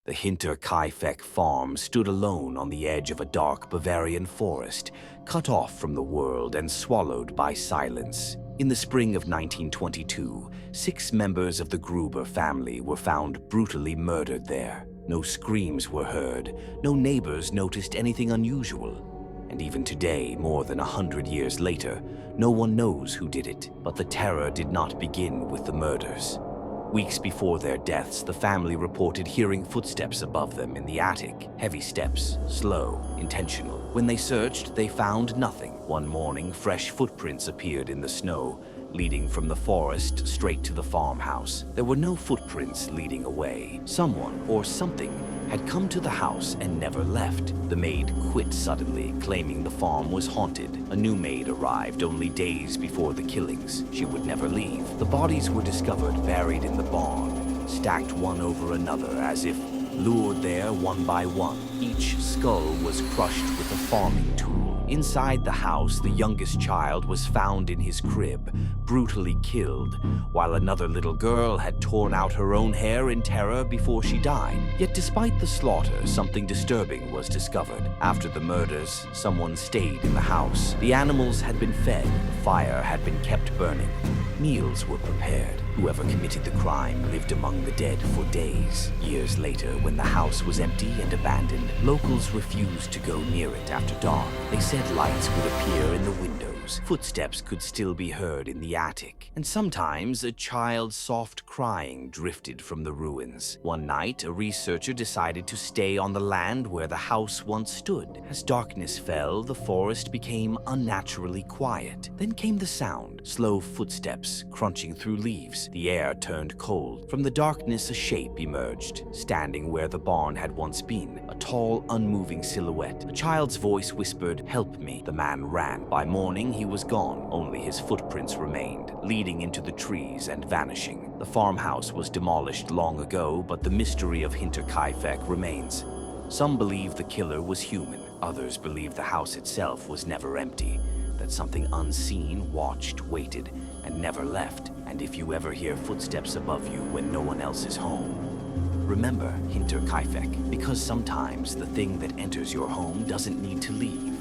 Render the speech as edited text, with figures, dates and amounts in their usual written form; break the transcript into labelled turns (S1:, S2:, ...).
S1: The Hinterkaifeck farm stood alone on the edge of a dark Bavarian forest, cut off from the world and swallowed by silence. In the spring of 1922, 6 members of the Gruber family were found brutally murdered there. No screams were heard, no neighbors noticed anything unusual. And even today, more than 100 years later, no one knows who did it. But the terror did not begin with the murders. Weeks before their deaths, the family reported hearing footsteps above them in the attic. Heavy steps, slow, intentional. When they searched, they found nothing. One morning, fresh footprints appeared in the snow, leading from the forest straight to the farmhouse. There were no footprints leading away. Someone or something had come to the house and never left. The maid quit suddenly, claiming the farm was haunted. A new maid arrived only days before the killings. She would never leave. The bodies were discovered buried in the barn, stacked one over another as if lured there one by one. Each skull was crushed with a farming tool. Inside the house, the youngest child was found in his crib, brutally killed, while another little girl had torn out her own hair in terror before she died. Yet despite the slaughter, something disturbing was discovered. After the murders, someone stayed in the house. The animals had been fed, the fire had been kept burning. Meals were prepared. Whoever committed the crime lived among the dead for days. Years later, when the house was empty and abandoned, locals refused to go near it after dark. They said lights would appear in the windows. Footsteps could still be heard in the attic. And sometimes a child's soft crying drifted from the ruins. One night, a researcher decided to stay on the land where the house once stood. As darkness fell, the forest became unnaturally quiet. Then came the sound, slow footsteps crunching through leaves. The air turned cold. From the darkness, a shape emerged, standing where the barn had once been. A tall, unmoving silhouette. A child's voice whispered, "Help me." The man ran. By morning, he was gone. Only his footprints remained, leading into the trees and vanishing. The farmhouse was demolished long ago, but the mystery of Hinterkaifeck remains. Some believe the killer was human. Others believe the house itself was never empty, that something unseen watched, waited, and never left. And if you ever hear footsteps above you when no one else is home, remember Hinterkaifeck, because sometimes the thing that enters your home doesn't need to leave.